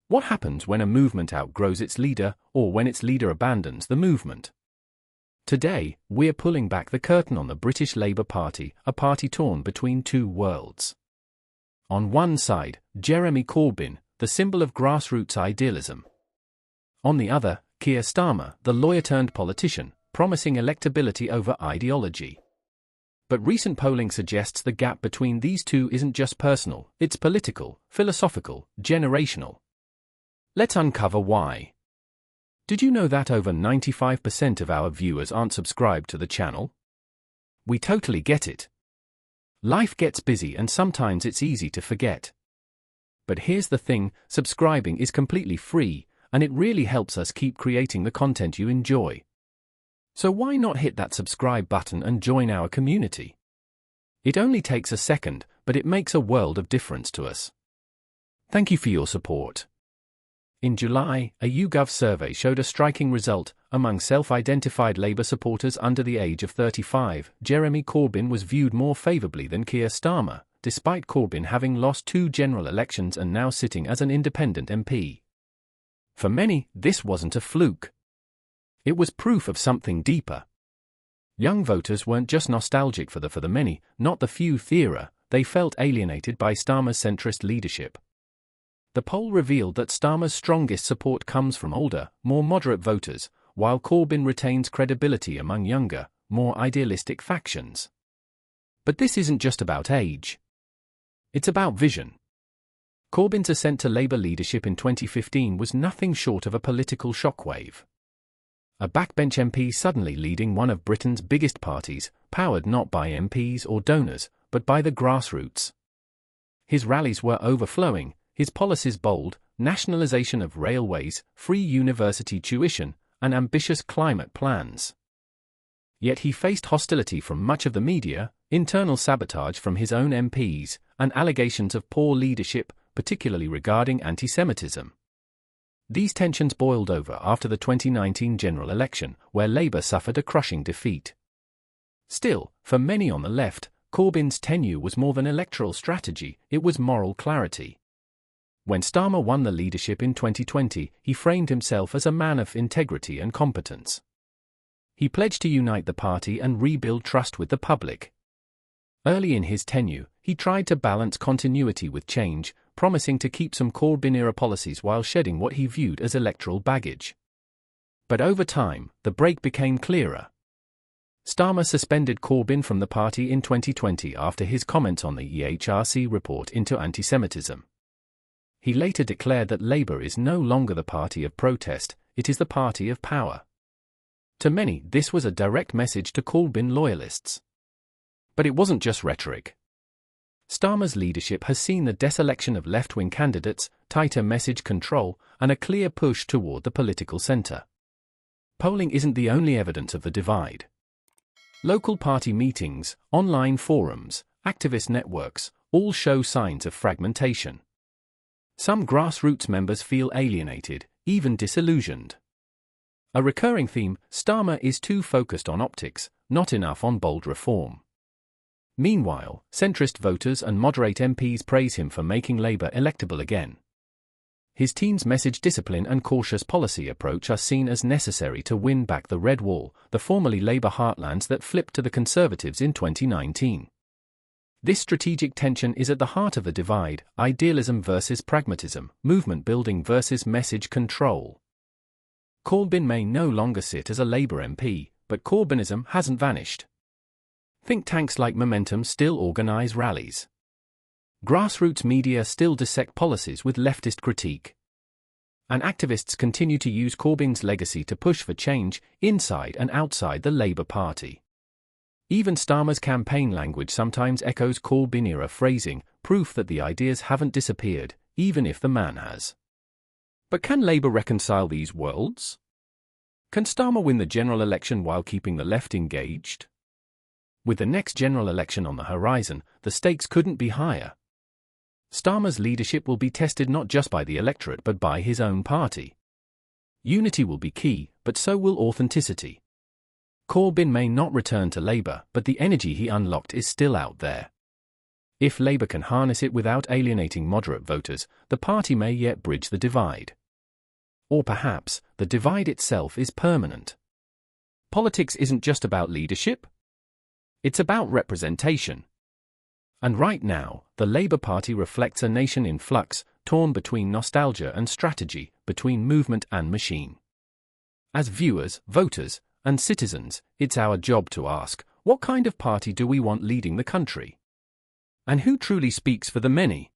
What happens when a movement outgrows its leader, or when its leader abandons the movement? Today, we're pulling back the curtain on the British Labour Party, a party torn between two worlds. On one side, Jeremy Corbyn, the symbol of grassroots idealism. On the other, Keir Starmer, the lawyer-turned-politician, promising electability over ideology. But recent polling suggests the gap between these two isn't just personal, it's political, philosophical, generational. Let's uncover why. Did you know that over 95% of our viewers aren't subscribed to the channel? We totally get it. Life gets busy and sometimes it's easy to forget. But here's the thing, subscribing is completely free, and it really helps us keep creating the content you enjoy. So why not hit that subscribe button and join our community? It only takes a second, but it makes a world of difference to us. Thank you for your support. In July, a YouGov survey showed a striking result. Among self-identified Labour supporters under the age of 35, Jeremy Corbyn was viewed more favourably than Keir Starmer, despite Corbyn having lost 2 general elections and now sitting as an independent MP. For many, this wasn't a fluke. It was proof of something deeper. Young voters weren't just nostalgic for the many, not the few era, they felt alienated by Starmer's centrist leadership. The poll revealed that Starmer's strongest support comes from older, more moderate voters, while Corbyn retains credibility among younger, more idealistic factions. But this isn't just about age. It's about vision. Corbyn's ascent to Labour leadership in 2015 was nothing short of a political shockwave. A backbench MP suddenly leading one of Britain's biggest parties, powered not by MPs or donors, but by the grassroots. His rallies were overflowing, his policies bold: nationalisation of railways, free university tuition, and ambitious climate plans. Yet he faced hostility from much of the media, internal sabotage from his own MPs, and allegations of poor leadership, particularly regarding anti-Semitism. These tensions boiled over after the 2019 general election, where Labour suffered a crushing defeat. Still, for many on the left, Corbyn's tenure was more than electoral strategy, it was moral clarity. When Starmer won the leadership in 2020, he framed himself as a man of integrity and competence. He pledged to unite the party and rebuild trust with the public. Early in his tenure, he tried to balance continuity with change, promising to keep some Corbyn-era policies while shedding what he viewed as electoral baggage. But over time, the break became clearer. Starmer suspended Corbyn from the party in 2020 after his comments on the EHRC report into anti-Semitism. He later declared that Labour is no longer the party of protest, it is the party of power. To many, this was a direct message to Corbyn loyalists. But it wasn't just rhetoric. Starmer's leadership has seen the deselection of left-wing candidates, tighter message control, and a clear push toward the political centre. Polling isn't the only evidence of the divide. Local party meetings, online forums, activist networks, all show signs of fragmentation. Some grassroots members feel alienated, even disillusioned. A recurring theme: Starmer is too focused on optics, not enough on bold reform. Meanwhile, centrist voters and moderate MPs praise him for making Labour electable again. His team's message discipline and cautious policy approach are seen as necessary to win back the Red Wall, the formerly Labour heartlands that flipped to the Conservatives in 2019. This strategic tension is at the heart of the divide: idealism versus pragmatism, movement building versus message control. Corbyn may no longer sit as a Labour MP, but Corbynism hasn't vanished. Think tanks like Momentum still organise rallies. Grassroots media still dissect policies with leftist critique. And activists continue to use Corbyn's legacy to push for change, inside and outside the Labour Party. Even Starmer's campaign language sometimes echoes Corbyn-era phrasing, proof that the ideas haven't disappeared, even if the man has. But can Labour reconcile these worlds? Can Starmer win the general election while keeping the left engaged? With the next general election on the horizon, the stakes couldn't be higher. Starmer's leadership will be tested not just by the electorate but by his own party. Unity will be key, but so will authenticity. Corbyn may not return to Labour, but the energy he unlocked is still out there. If Labour can harness it without alienating moderate voters, the party may yet bridge the divide. Or perhaps, the divide itself is permanent. Politics isn't just about leadership. It's about representation. And right now, the Labour Party reflects a nation in flux, torn between nostalgia and strategy, between movement and machine. As viewers, voters, and citizens, it's our job to ask, what kind of party do we want leading the country? And who truly speaks for the many?